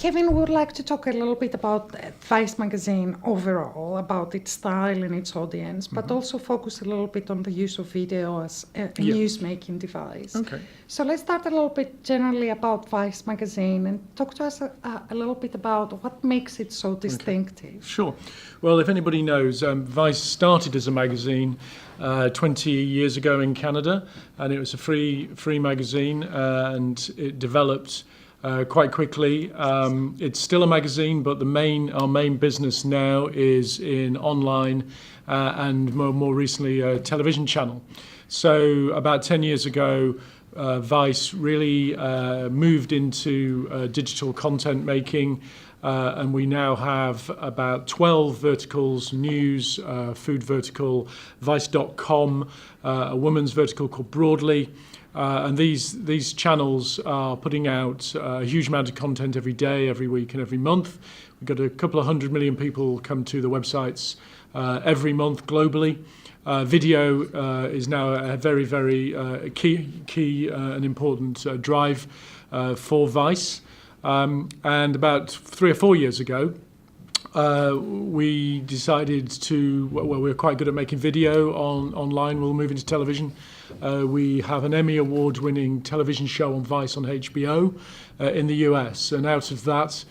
Kevin would like to talk a little bit about Vice magazine overall, about its style and its audience, but also focus a little bit on the use of video as a news-making device. Okay. So let's start a little bit generally about Vice magazine and talk to us a little bit about what makes it so distinctive. Okay. Sure. Well, if anybody knows, Vice started as a magazine 20 years ago in Canada, and it was a free magazine, and it developed quite quickly. It's still a magazine, but our main business now is in online and more recently a television channel. So about 10 years ago, Vice really moved into digital content making, and we now have about 12 verticals: news, food vertical, Vice.com, a women's vertical called Broadly. And these channels are putting out a huge amount of content every day, every week and every month. We've got a couple of 100 million people come to the websites every month globally. Video is now a very, very key and important drive for Vice. And about 3 or 4 years ago, we decided we're quite good at making video online. We'll move into television. We have an Emmy Award-winning television show on Vice on HBO in the US. And out of that,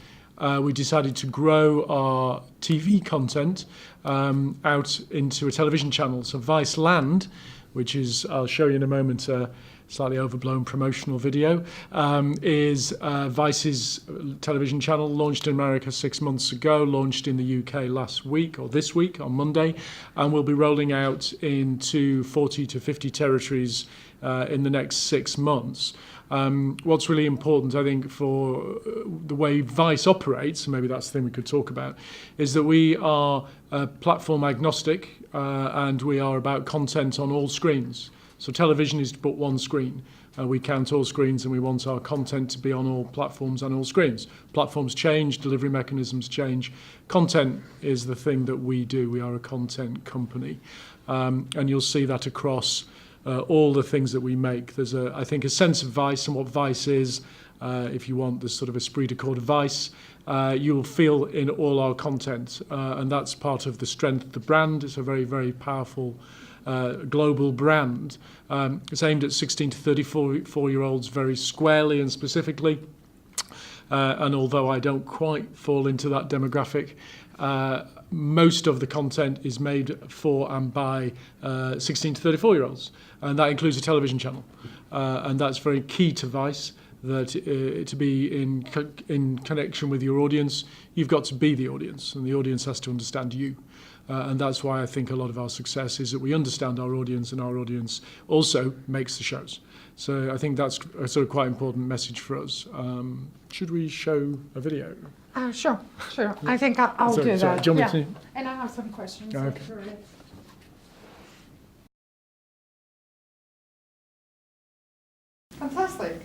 we decided to grow our TV content out into a television channel. So Vice Land, which is, I'll show you in a moment, slightly overblown promotional video, is Vice's television channel, launched in America 6 months ago, launched in the UK last week, or this week on Monday, and we'll be rolling out into 40 to 50 territories in the next 6 months. What's really important, I think, for the way Vice operates, and maybe that's the thing we could talk about, is that we are platform agnostic, and we are about content on all screens. So television is but one screen. We count all screens, and we want our content to be on all platforms and all screens. Platforms change, delivery mechanisms change. Content is the thing that we do. We are a content company. And you'll see that across all the things that we make. There's, I think, a sense of Vice and what Vice is. If you want this sort of esprit de corps de Vice, you'll feel in all our content. And that's part of the strength of the brand. It's a very, very powerful global brand. It's aimed at 16 to 34-year-olds very squarely and specifically. And although I don't quite fall into that demographic, most of the content is made for and by 16 to 34-year-olds. And that includes a television channel. And that's very key to Vice, that to be in connection with your audience, you've got to be the audience, and the audience has to understand you. And that's why I think a lot of our success is that we understand our audience, and our audience also makes the shows. So I think that's a sort of quite important message for us. Should we show a video? Sure. I think I'll do that. Do you want me to? And I have some questions. Okay. After it. Fantastic.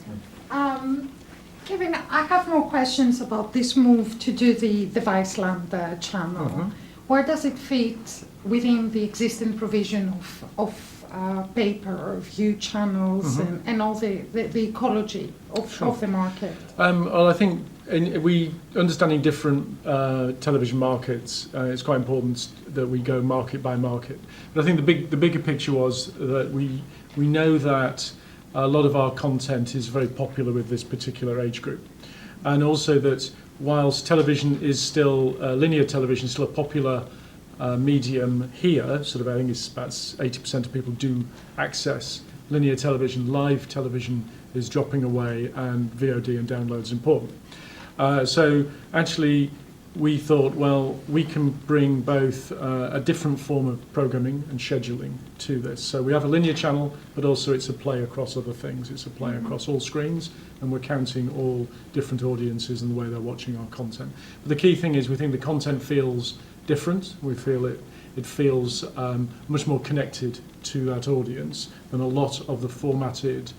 Kevin, I have more questions about this move to do the Viceland channel. Mm-hmm. Where does it fit within the existing provision of paper, view channels, mm-hmm. and all the ecology of the market? Well, I think we understanding different television markets, it's quite important that we go market by market. But I think the bigger picture was that we know that a lot of our content is very popular with this particular age group, and also that whilst television is still linear television is still a popular medium here, sort of I think it's about 80% of people do access linear television. Live television is dropping away, and VOD and download is important. So actually, we thought, well, we can bring both a different form of programming and scheduling to this. So we have a linear channel, but also it's a play across other things. It's a play across all screens, and we're counting all different audiences and the way they're watching our content. But the key thing is we think the content feels different. We feel it feels much more connected to that audience than a lot of the formatted,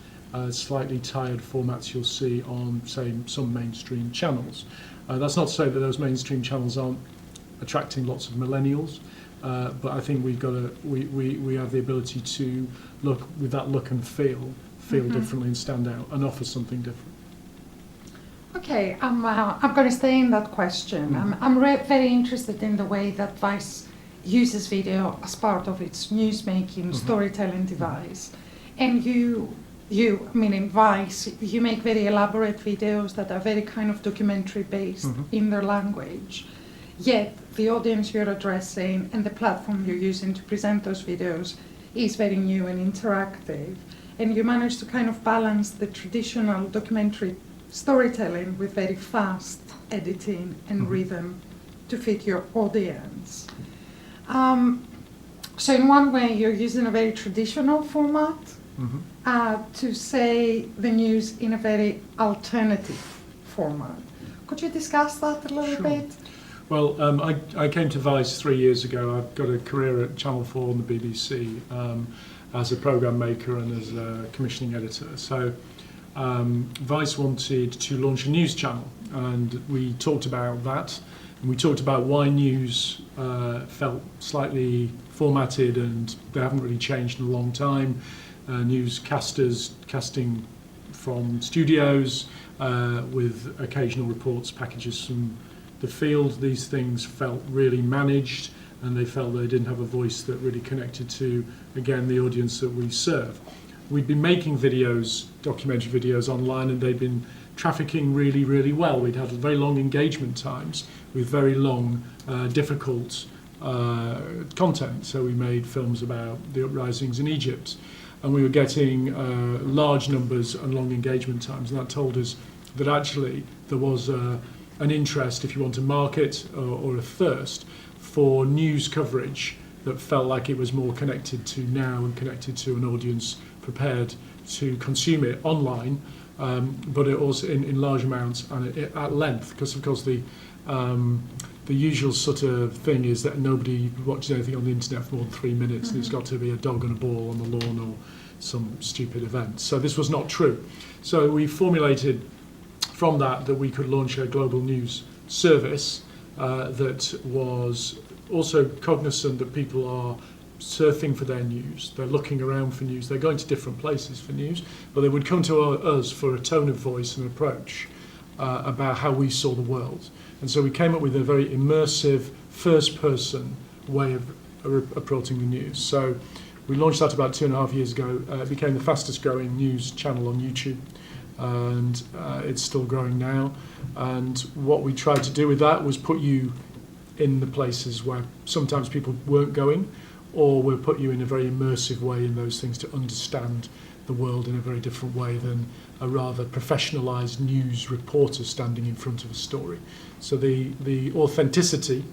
slightly tired formats you'll see on, say, some mainstream channels. That's not to say that those mainstream channels aren't attracting lots of millennials, but I think we have the ability to look with that look and feel mm-hmm. differently and stand out and offer something different. Okay, I'm going to stay in that question. I'm very interested in the way that Vice uses video as part of its newsmaking, storytelling device. And meaning Vice, you make very elaborate videos that are very kind of documentary based in their language. Yet the audience you're addressing and the platform you're using to present those videos is very new and interactive. And you manage to kind of balance the traditional documentary storytelling with very fast editing and rhythm to fit your audience. So in one way, you're using a very traditional format to say the news in a very alternative format. Could you discuss that a little bit? Well, I came to Vice 3 years ago. I've got a career at Channel 4 and the BBC as a programme maker and as a commissioning editor. So Vice wanted to launch a news channel, and we talked about that. And we talked about why news felt slightly formatted and they haven't really changed in a long time. Newscasters casting from studios with occasional reports, packages from the field. These things felt really managed, and they felt they didn't have a voice that really connected to, again, the audience that we serve. We'd been making videos, documentary videos online, and they'd been trafficking really, really well. We'd had very long engagement times with very long, difficult content. So we made films about the uprisings in Egypt, and we were getting large numbers and long engagement times, and that told us that actually there was an interest, if you want, to market or a thirst for news coverage that felt like it was more connected to now and connected to an audience prepared to consume it online, but it also in large amounts and at length, because of course the usual sort of thing is that nobody watches anything on the internet for more than 3 minutes, and it's got to be a dog and a ball on the lawn or some stupid event. So this was not true. So we formulated from that we could launch a global news service that was also cognizant that people are surfing for their news, they're looking around for news, they're going to different places for news, but they would come to us for a tone of voice and approach about how we saw the world. And so we came up with a very immersive, first-person way of approaching the news. So we launched that about 2.5 years ago. It became the fastest-growing news channel on YouTube, and it's still growing now. And what we tried to do with that was put you in the places where sometimes people weren't going, or we'll put you in a very immersive way in those things to understand the world in a very different way than a rather professionalised news reporter standing in front of a story. So the authenticity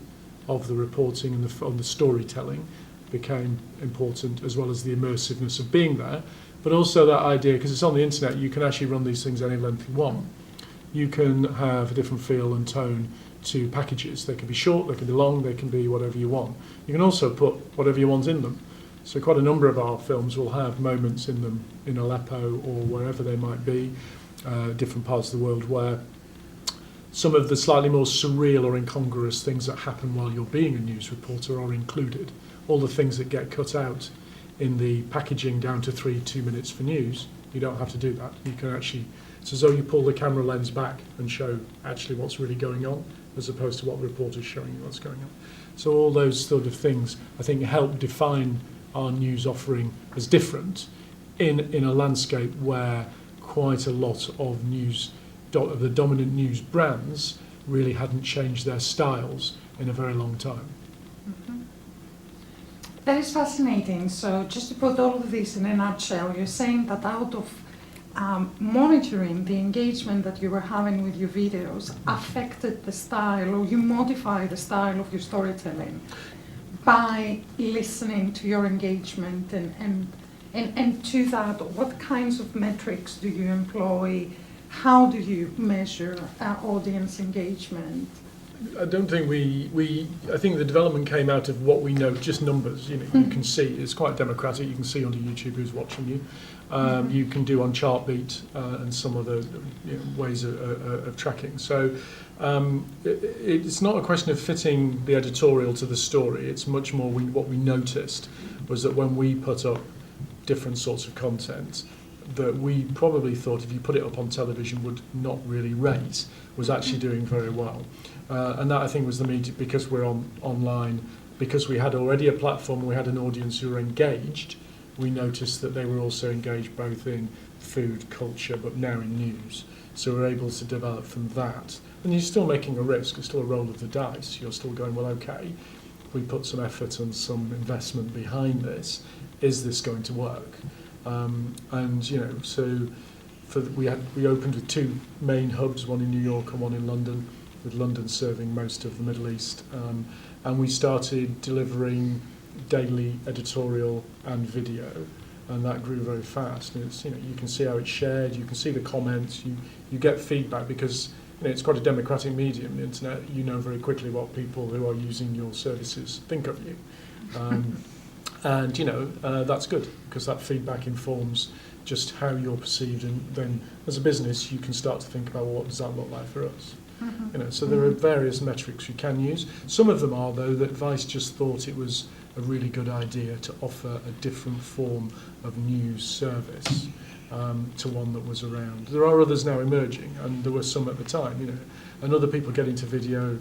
of the reporting and the storytelling became important, as well as the immersiveness of being there, but also that idea, because it's on the internet, you can actually run these things any length you want. You can have a different feel and tone to packages. They can be short, they can be long, they can be whatever you want. You can also put whatever you want in them. So quite a number of our films will have moments in them in Aleppo or wherever they might be, different parts of the world, where some of the slightly more surreal or incongruous things that happen while you're being a news reporter are included. All the things that get cut out in the packaging down to 2 minutes for news, you don't have to do that. You can actually, it's as though you pull the camera lens back and show actually what's really going on, as opposed to what the reporter's showing you what's going on. So all those sort of things, I think, help define our news offering as different in a landscape where quite a lot of the dominant news brands really hadn't changed their styles in a very long time. Mm-hmm. That is fascinating. So just to put all of this in a nutshell, you're saying that out of monitoring the engagement that you were having with your videos affected the style, or you modify the style of your storytelling by listening to your engagement, and to that, what kinds of metrics do you employ? How do you measure audience engagement? I don't think I think the development came out of what we know, just numbers. You can see, it's quite democratic. You can see onto YouTube who's watching you. You can do on Chartbeat and some other ways of tracking. So it's not a question of fitting the editorial to the story. It's much more what we noticed was that when we put up different sorts of content, that we probably thought if you put it up on television would not really rate was actually doing very well. And that I think was the media, because we're online, because we had already a platform, we had an audience who were engaged, we noticed that they were also engaged both in food, culture, but now in news. So we're able to develop from that. And you're still making a risk, it's still a roll of the dice. You're still going, well, okay, we put some effort and some investment behind this. Is this going to work? And you know, so we opened with two main hubs, one in New York and one in London, with London serving most of the Middle East. And we started delivering daily editorial and video, and that grew very fast. And it's, you know, you can see how it's shared, you can see the comments, you get feedback, because you know, it's quite a democratic medium, the internet. You know very quickly what people who are using your services think of you. And you know, that's good, because that feedback informs just how you're perceived, and then as a business you can start to think about, well, what does that look like for us? You know, so there are various metrics you can use. Some of them are, though, that Vice just thought it was a really good idea to offer a different form of news service to one that was around. There are others now emerging, and there were some at the time, you know, and other people get into video.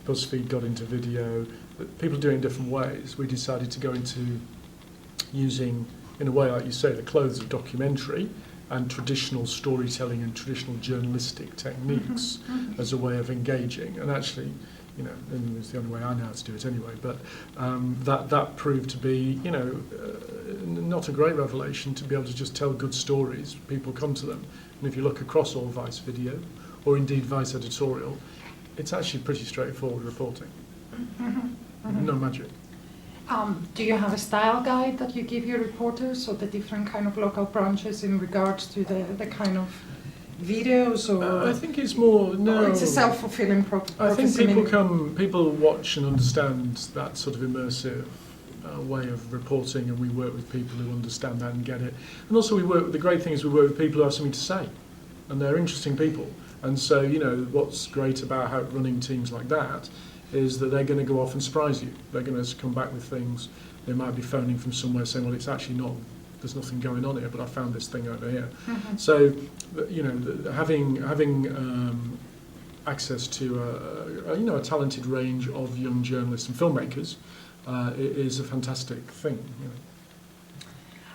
BuzzFeed got into video, but people do it in different ways. We decided to go into using, in a way, like you say, the clothes of documentary and traditional storytelling and traditional journalistic techniques as a way of engaging. And actually, you know, and it's the only way I know how to do it anyway, but that proved to be, you know, not a great revelation, to be able to just tell good stories. People come to them. And if you look across all Vice video, or indeed Vice editorial, it's actually pretty straightforward reporting. No magic. Do you have a style guide that you give your reporters, or the different kind of local branches in regards to the kind of videos, or I think it's more, no. Or it's a self-fulfilling I think people watch and understand that sort of immersive way of reporting, and we work with people who understand that and get it. And also the great thing is we work with people who have something to say, and they're interesting people. And so, you know, what's great about running teams like that is that they're going to go off and surprise you. They're going to come back with things. They might be phoning from somewhere saying, well, it's actually not, there's nothing going on here, but I found this thing over here. So, you know, having access to a talented range of young journalists and filmmakers is a fantastic thing. You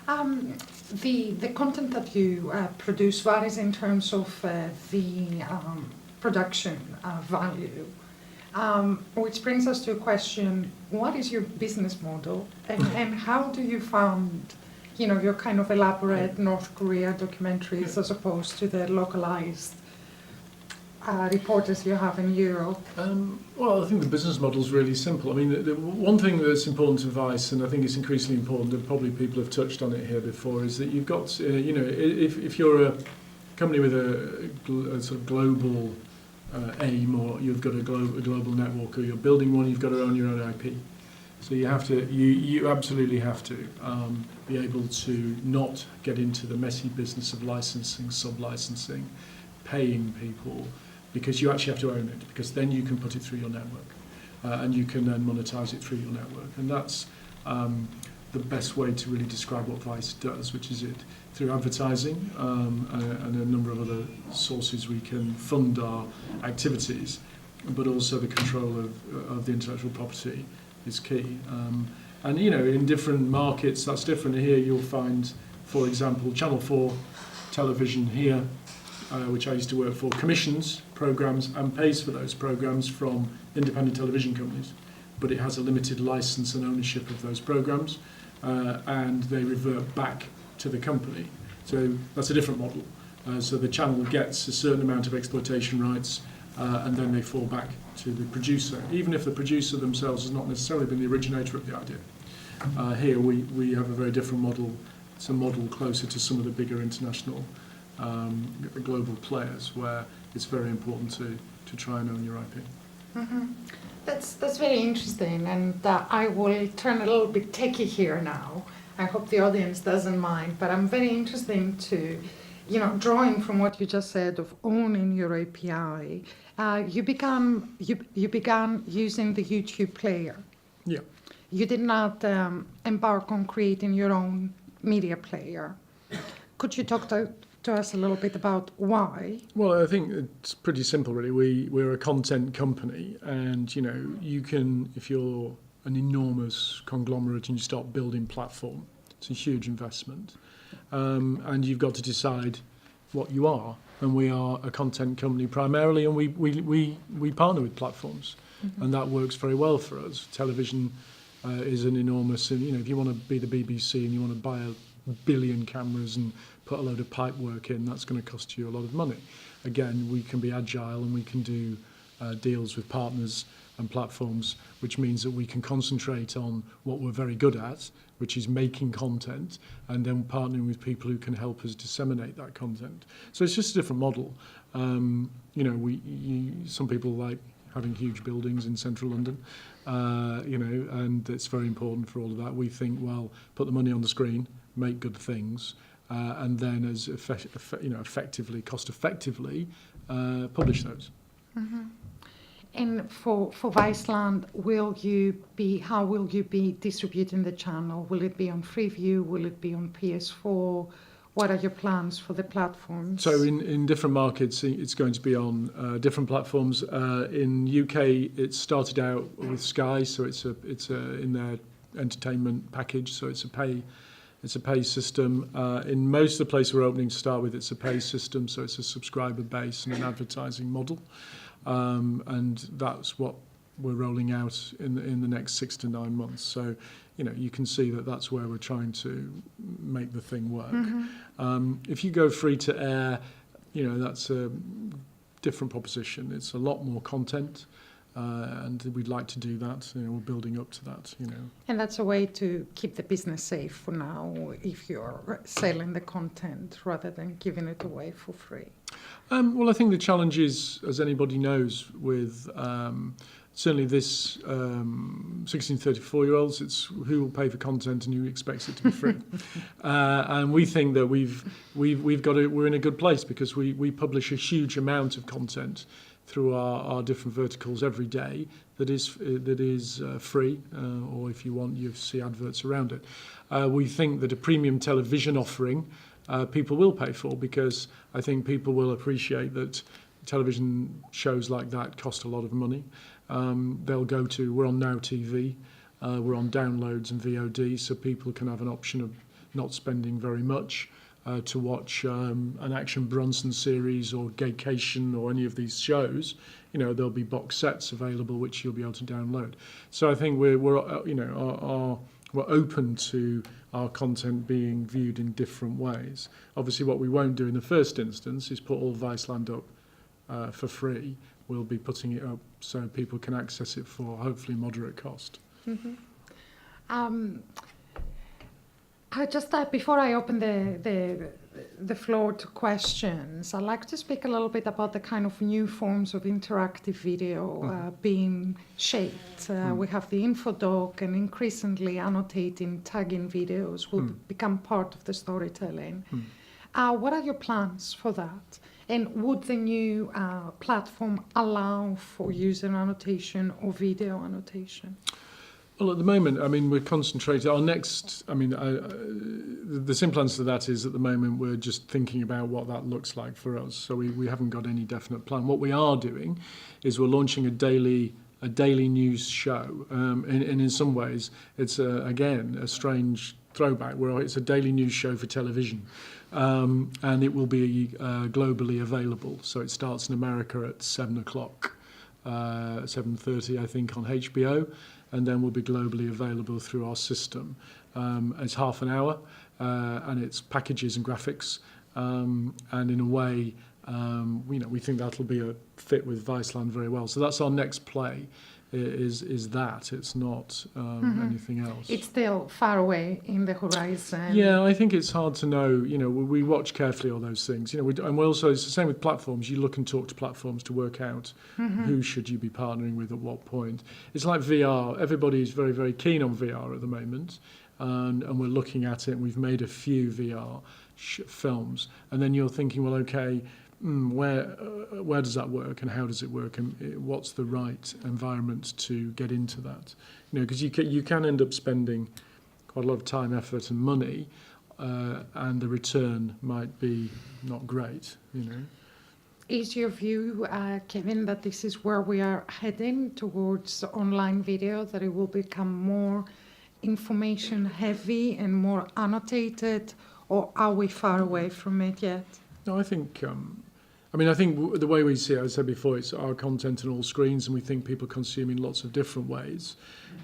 know. The content that you produce varies in terms of the production value. Which brings us to a question: what is your business model, and how do you fund, you know, your kind of elaborate North Korea documentaries as opposed to the localized reporters you have in Europe? Well, I think the business model is really simple. I mean, the one thing that's important to Vice, and I think it's increasingly important, and probably people have touched on it here before, is that you've got, you know, if you're a company with a sort of global aim, or you've got a global network, or you're building one, you've got to own your own IP. So you have to, you absolutely have to be able to not get into the messy business of licensing, sub-licensing, paying people, because you actually have to own it, because then you can put it through your network, and you can then monetize it through your network. And that's the best way to really describe what Vice does, which is it through advertising and a number of other sources we can fund our activities, but also the control of the intellectual property is key. And you know, in different markets that's different. Here you'll find, for example, Channel 4 television here, which I used to work for, commissions programs and pays for those programs from independent television companies, but it has a limited license and ownership of those programs, and they revert back to the company. So that's a different model. So the channel gets a certain amount of exploitation rights, and then they fall back to the producer, even if the producer themselves has not necessarily been the originator of the idea. Here we have a very different model. It's a model closer to some of the bigger international global players, where it's very important to try and own your IP. Mm-hmm. That's very interesting, and I will turn a little bit techie here now. I hope the audience doesn't mind, but I'm very interested to, you know, drawing from what you just said of owning your API. You began using the YouTube player. Yeah. You did not embark on creating your own media player. Could you talk to us a little bit about why? Well, I think it's pretty simple, really. We're a content company, and you can, if you're an enormous conglomerate and you start building platform, it's a huge investment, and you've got to decide what you are. And we are a content company primarily, and we partner with platforms, and that works very well for us. Television is an enormous, if you want to be the BBC and you want to buy a billion cameras and put a load of pipe work in, that's going to cost you a lot of money. Again, we can be agile and we can do deals with partners and platforms, which means that we can concentrate on what we're very good at, which is making content, and then partnering with people who can help us disseminate that content. So it's just a different model. Some people like having huge buildings in central London, and it's very important for all of that. We think, well, put the money on the screen, make good things, and then as effectively, cost-effectively, publish those. Mm-hmm. And for Viceland, how will you be distributing the channel? Will it be on Freeview? Will it be on PS4? What are your plans for the platforms? So in different markets, it's going to be on different platforms. In UK, it started out with Sky, so it's in their entertainment package, so it's a pay system. In most of the places we're opening to start with, it's a pay system, so it's a subscriber base and an advertising model. And that's what we're rolling out in the next 6 to 9 months. So, you can see that that's where we're trying to make the thing work. Mm-hmm. If you go free to air, that's a different proposition. It's a lot more content, and we'd like to do that. We're building up to that. And that's a way to keep the business safe for now, if you're selling the content rather than giving it away for free. Well, I think the challenge is, as anybody knows, with certainly this 16-34-year-olds, it's who will pay for content and who expects it to be free. And we think that we're in a good place because we publish a huge amount of content through our different verticals every day that is free, or if you want, you see adverts around it. We think that a premium television offering people will pay for, because I think people will appreciate that television shows like that cost a lot of money. We're on Now TV, we're on downloads and VOD, so people can have an option of not spending very much to watch an Action Bronson series or Gaycation or any of these shows. There'll be box sets available which you'll be able to download. So I think we're open to our content being viewed in different ways. Obviously, what we won't do in the first instance is put all Viceland up for free. We'll be putting it up so people can access it for hopefully moderate cost. Mm-hmm. Before I open the floor to questions, I'd like to speak a little bit about the kind of new forms of interactive video being shaped. We have the infodoc, and increasingly annotating, tagging videos will become part of the storytelling. What are your plans for that? And would the new platform allow for user annotation or video annotation? Well, at the moment, we're concentrating. The simple answer to that is, at the moment, we're just thinking about what that looks like for us. So we haven't got any definite plan. What we are doing is we're launching a daily news show. And in some ways, it's, again, a strange throwback, where it's a daily news show for television. And it will be globally available. So it starts in America at 7 o'clock, 7:30, I think, on HBO. And then will be globally available through our system. It's half an hour, and it's packages and graphics, and in a way, we think that'll be a fit with Viceland very well. So that's our next play, is that. It's not anything else. It's still far away in the horizon. Yeah, I think it's hard to know. We watch carefully all those things. And we also, it's the same with platforms. You look and talk to platforms to work out who should you be partnering with at what point. It's like VR. Everybody's very, very keen on VR at the moment, and we're looking at it. And we've made a few VR films, and then you're thinking, well, okay, where does that work, and how does it work, and what's the right environment to get into that? Because you can end up spending quite a lot of time, effort and money and the return might be not great, you know. Is your view, Kevin, that this is where we are heading towards online video, that it will become more information heavy and more annotated, or are we far away from it yet? No, I think, I think the way we see it, as I said before, it's our content on all screens, and we think people consume in lots of different ways.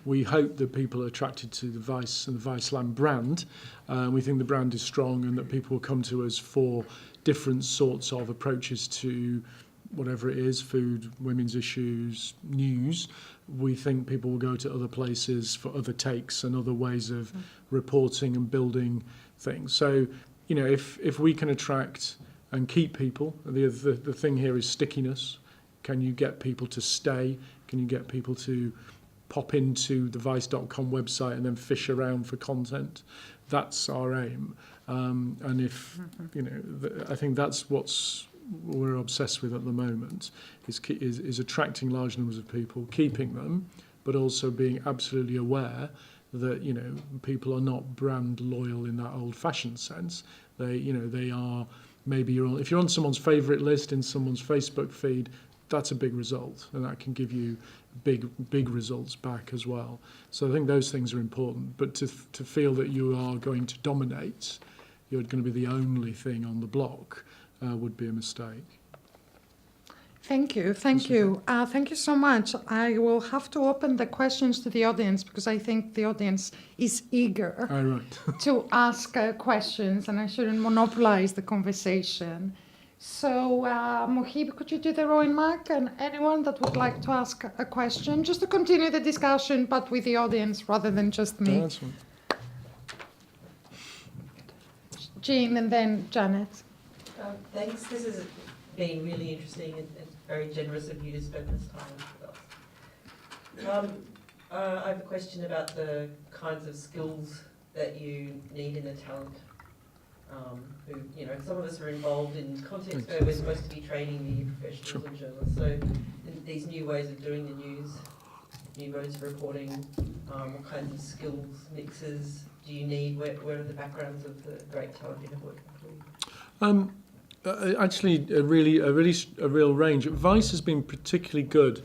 We hope that people are attracted to the Vice and the Viceland brand. We think the brand is strong and that people will come to us for different sorts of approaches to whatever it is, food, women's issues, news. We think people will go to other places for other takes and other ways of reporting and building things. So, you know, if we can attract and keep people, the thing here is stickiness. Can you get people to stay? Can you get people to pop into the vice.com website and then fish around for content? That's our aim. And if, you know, I think that's what's we're obsessed with at the moment, is attracting large numbers of people, keeping them, but also being absolutely aware that, you know, people are not brand loyal in that old-fashioned sense. They are, maybe if you're on someone's favourite list in someone's Facebook feed, that's a big result, and that can give you big results back as well. So I think those things are important. But to feel that you are going to dominate, you're going to be the only thing on the block, would be a mistake. Thank you. Thank you so much. I will have to open the questions to the audience because I think the audience is eager to ask questions, and I shouldn't monopolize the conversation. So, Mohib, could you do the rowing mark? And anyone that would like to ask a question, just to continue the discussion, but with the audience rather than just me. That's one. Jean and then Janet. Thanks. This has been really interesting and very generous of you to spend this time with us. I have a question about the kinds of skills that you need in a talent. Who, you know, some of us are involved in contexts where we're supposed to be training media professionals and journalists. So these new ways of doing the news, new modes of reporting, what kinds of skills, mixes do you need? Where are the backgrounds of the great talent you have working for you? Actually, a real range. Vice has been particularly good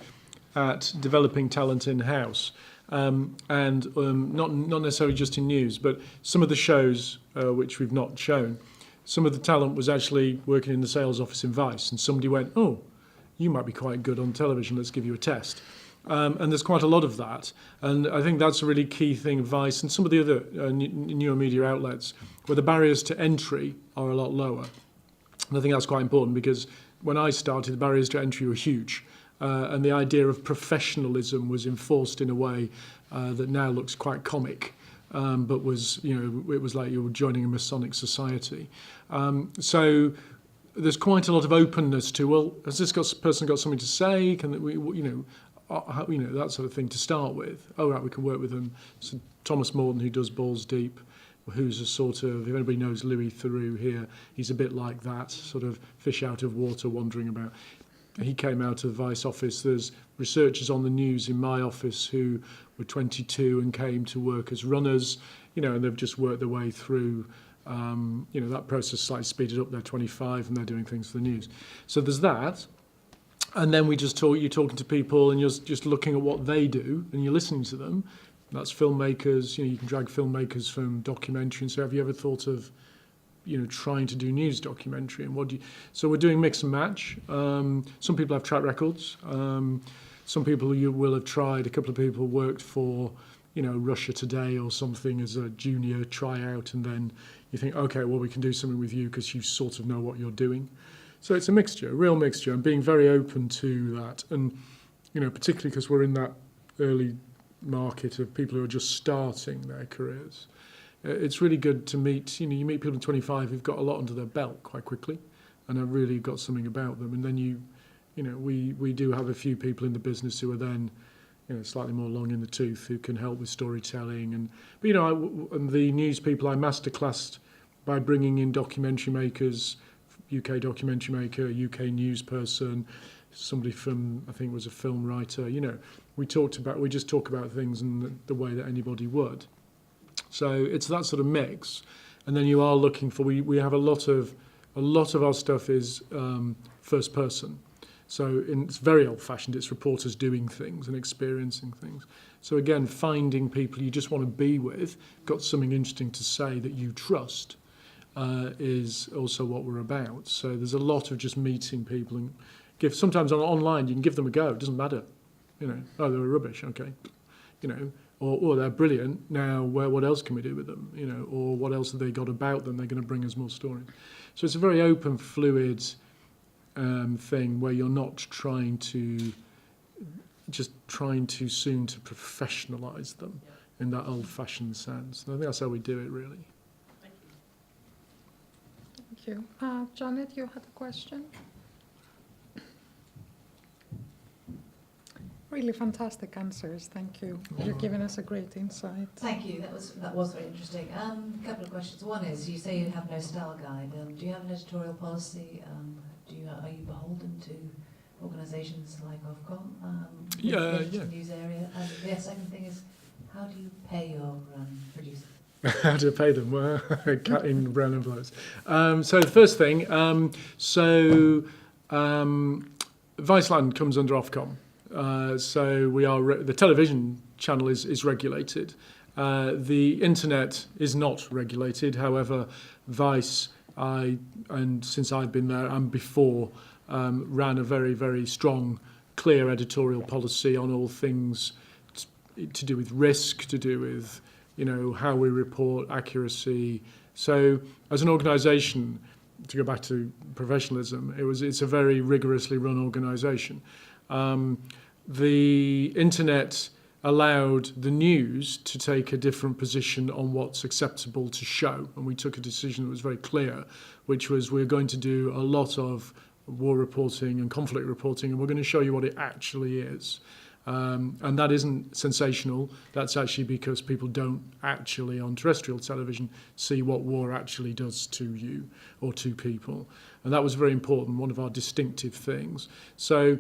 at developing talent in-house, and not necessarily just in news, but some of the shows which we've not shown, some of the talent was actually working in the sales office in Vice, and somebody went, "Oh, you might be quite good on television, let's give you a test." And there's quite a lot of that, and I think that's a really key thing of Vice and some of the other newer media outlets, where the barriers to entry are a lot lower. And I think that's quite important because when I started, the barriers to entry were huge. And the idea of professionalism was enforced in a way that now looks quite comic, but was, you know, it was like you were joining a Masonic society. So there's quite a lot of openness to, well, has this person got something to say? Can we, you know, that sort of thing to start with. Oh, right, we can work with them. So Thomas Morton, who does Balls Deep, who's a sort of, if anybody knows Louis Theroux here, he's a bit like that, sort of fish out of water wandering about. He came out of the Vice office. There's researchers on the news in my office who were 22 and came to work as runners, you know, and they've just worked their way through, you know, that process slightly speeded up. They're 25 and they're doing things for the news. So there's that. And then you're talking to people and you're just looking at what they do and you're listening to them. That's filmmakers, you know, you can drag filmmakers from documentary and say, have you ever thought of, you know, trying to do news documentary? And so we're doing mix and match. Some people have track records. Some people you will have tried, a couple of people worked for, you know, Russia Today or something as a junior tryout, and then you think, okay, well, we can do something with you because you sort of know what you're doing. So it's a mixture, a real mixture, and being very open to that. And, you know, particularly because we're in that early market of people who are just starting their careers. It's really good to meet, you know, you meet people at 25 who've got a lot under their belt quite quickly and have really got something about them. And then you know, we do have a few people in the business who are then, you know, slightly more long in the tooth, who can help with storytelling. But, you know, and the news people I masterclassed by bringing in documentary makers, UK documentary maker, UK news person, somebody from, I think was a film writer, you know, we just talk about things in the way that anybody would. So it's that sort of mix. And then you are looking for, we have a lot of our stuff is first person. So it's very old-fashioned. It's reporters doing things and experiencing things. So again, finding people you just want to be with, got something interesting to say that you trust, is also what we're about. So there's a lot of just meeting people and sometimes online you can give them a go. It doesn't matter, you know. Oh, they were rubbish. Okay, you know. Or they're brilliant. Now, what else can we do with them? You know, or what else have they got about them? They're going to bring us more stories. So it's a very open, fluid thing where you're not trying too soon to professionalise them in that old-fashioned sense. And I think that's how we do it, really. Thank you. Janet, you had a question? Really fantastic answers. Thank you. You're giving us a great insight. Thank you. That was very interesting. A couple of questions. One is, you say you have no style guide. Do you have an editorial policy? Are you beholden to organisations like Ofcom? The news area. And the second thing is, how do you pay your producers? How to pay them? Well, cut in brown envelopes. So the first thing, Viceland comes under Ofcom. So we are the television channel is regulated. The internet is not regulated. However, Vice, and since I've been there and before, ran a very, very strong, clear editorial policy on all things to do with risk, to do with, you know, how we report, accuracy. So as an organisation, to go back to professionalism, it's a very rigorously run organisation. The internet allowed the news to take a different position on what's acceptable to show, and we took a decision that was very clear, which was we're going to do a lot of war reporting and conflict reporting, and we're going to show you what it actually is. And that isn't sensational. That's actually because people don't actually, on terrestrial television, see what war actually does to you or to people. And that was very important, one of our distinctive things. So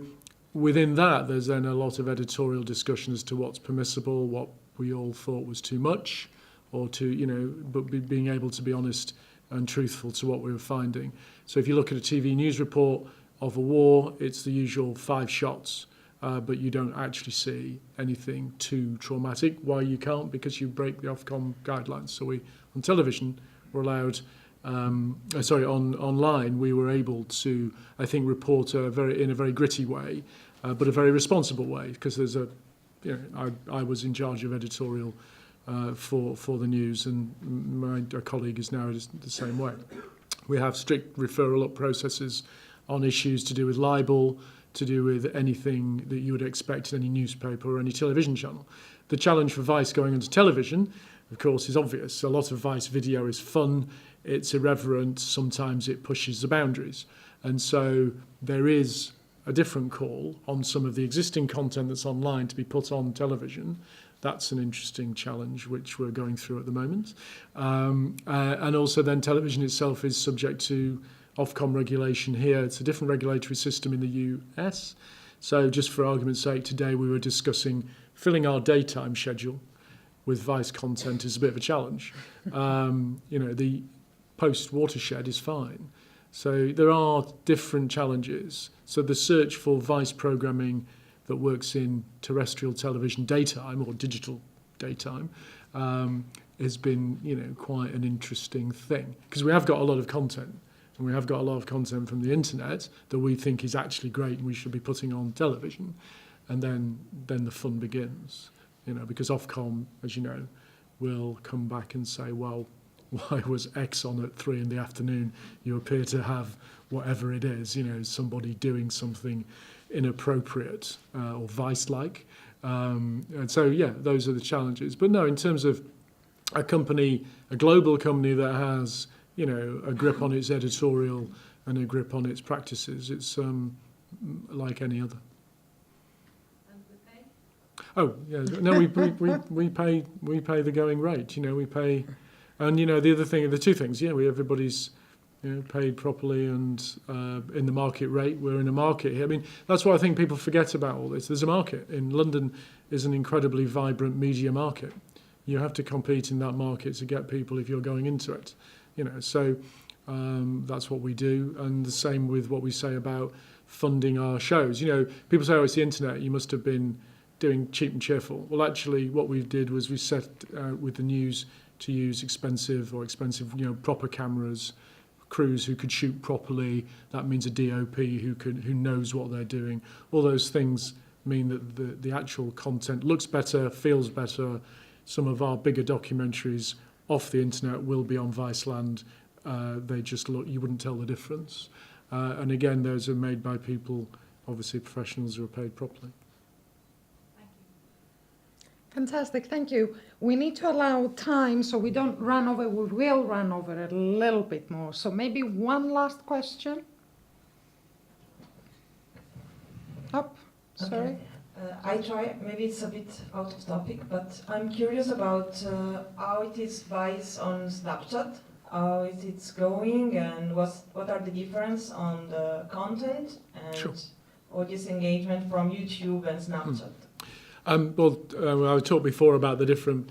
within that, there's then a lot of editorial discussion as to what's permissible, what we all thought was too much, or but being able to be honest and truthful to what we were finding. So if you look at a TV news report of a war, it's the usual 5 shots. But you don't actually see anything too traumatic. Why you can't? Because you break the Ofcom guidelines. So on television, we're allowed, online, we were able to, I think, report in a very gritty way, but a very responsible way, because I was in charge of editorial for the news, and my colleague is now the same way. We have strict referral up processes on issues to do with libel, to do with anything that you would expect in any newspaper or any television channel. The challenge for Vice going onto television, of course, is obvious. A lot of Vice video is fun, it's irreverent, sometimes it pushes the boundaries. And so there is a different call on some of the existing content that's online to be put on television. That's an interesting challenge which we're going through at the moment. And also then television itself is subject to Ofcom regulation here. It's a different regulatory system in the US. So just for argument's sake, today we were discussing filling our daytime schedule with Vice content is a bit of a challenge. The post-watershed is fine. So there are different challenges. So the search for Vice programming that works in terrestrial television daytime or digital daytime has been, quite an interesting thing, because we have got a lot of content. And we have got a lot of content from the internet that we think is actually great and we should be putting on television. And then the fun begins, because Ofcom, as you know, will come back and say, well, why was X on at 3 p.m? You appear to have whatever it is, somebody doing something inappropriate or Vice-like. And so, those are the challenges. But no, in terms of a global company that has a grip on its editorial and a grip on its practices, it's like any other. And the pay? Oh, yeah. No, we pay the going rate. We pay, and the two things. Yeah, everybody's paid properly and in the market rate. We're in a market here. I mean, that's what I think people forget about all this. There's a market in London. Is an incredibly vibrant media market. You have to compete in that market to get people if you're going into it. So that's what we do, and the same with what we say about funding our shows. People say, oh, it's the internet, you must have been doing cheap and cheerful. Well, actually, what we did was we set with the news to use expensive, proper cameras, crews who could shoot properly. That means a DOP who knows what they're doing. All those things mean that the actual content looks better, feels better. Some of our bigger documentaries off the internet will be on Viceland. They just look, you wouldn't tell the difference. And again, those are made by people, obviously professionals who are paid properly. Fantastic, thank you. We need to allow time so we don't run over. We will run over a little bit more. So maybe one last question. Up, sorry. Okay. I try, maybe it's a bit out of topic, but I'm curious about how it is Vice on Snapchat, how is it going, and what are the difference on the content and audience engagement from YouTube and Snapchat? I talked before about the different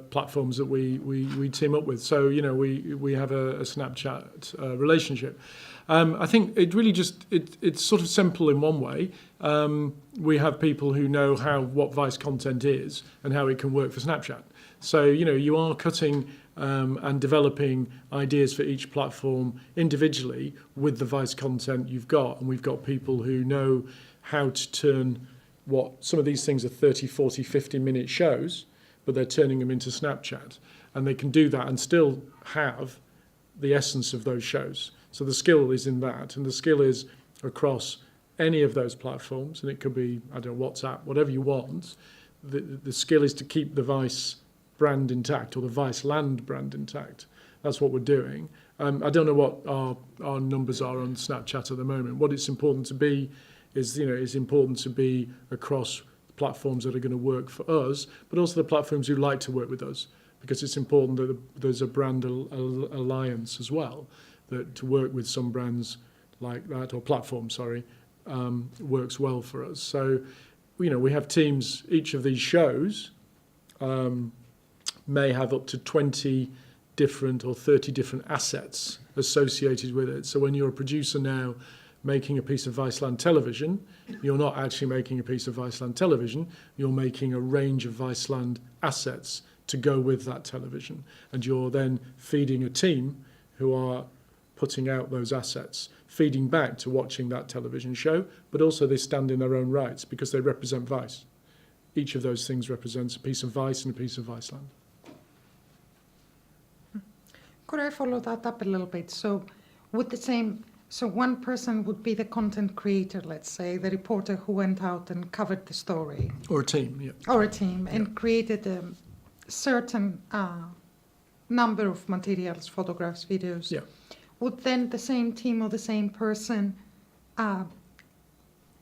platforms that we team up with. So, we have a Snapchat relationship. I think it really it's sort of simple in one way. We have people who know what Vice content is and how it can work for Snapchat. So, you are cutting and developing ideas for each platform individually with the Vice content you've got. And we've got people who know how to turn some of these things are 30, 40, 50-minute shows, but they're turning them into Snapchat. And they can do that and still have the essence of those shows. So the skill is in that, and the skill is across any of those platforms, and it could be, WhatsApp, whatever you want. The skill is to keep the Vice brand intact, or the Viceland brand intact. That's what we're doing. I don't know what our numbers are on Snapchat at the moment. What it's important to be is, it's important to be across platforms that are going to work for us, but also the platforms who like to work with us, because it's important that there's a brand alliance as well, that to work with some brands like that, or platforms, works well for us. So, we have teams, each of these shows may have up to 20 different or 30 different assets associated with it. So when you're a producer now making a piece of Viceland television, you're not actually making a piece of Viceland television, you're making a range of Viceland assets to go with that television. And you're then feeding a team who are putting out those assets, feeding back to watching that television show, but also they stand in their own rights because they represent Vice. Each of those things represents a piece of Vice and a piece of Viceland. Could I follow that up a little bit? So one person would be the content creator, let's say, the reporter who went out and covered the story. Or a team, yeah. Or a team, and created a certain number of materials, photographs, videos. Yeah. Would then the same team or the same person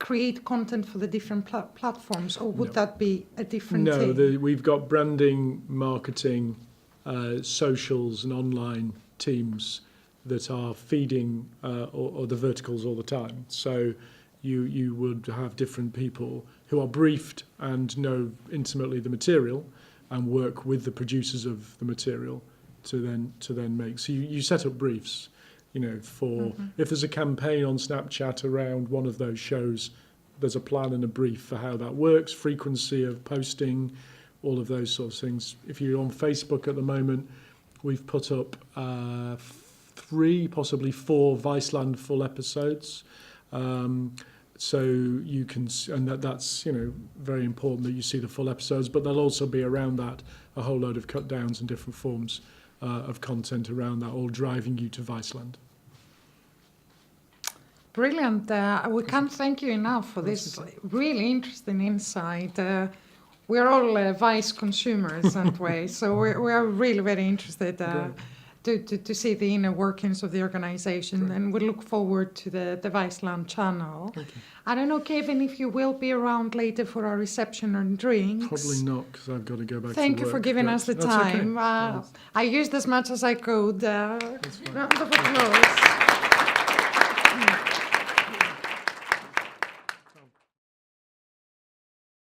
create content for the different platforms, or would that be a different team? No, we've got branding, marketing, socials and online teams that are feeding or the verticals all the time. So you would have different people who are briefed and know intimately the material and work with the producers of the material to then make. So you set up briefs, for if there's a campaign on Snapchat around one of those shows, there's a plan and a brief for how that works, frequency of posting, all of those sorts of things. If you're on Facebook at the moment, we've put up 3, possibly 4 Viceland full episodes. So you can, and that's very important that you see the full episodes, but there'll also be around that a whole load of cut downs and different forms of content around that, all driving you to Viceland. Brilliant. We can't thank you enough for this really interesting insight. We're all Vice consumers, aren't we? So we are really very interested to see the inner workings of the organisation, and we look forward to the Viceland channel. I don't know, Kevin, if you will be around later for our reception and drinks. Probably not, because I've got to go back Thank to you work, for giving us the time. Okay. I used as much as I could. Round of applause.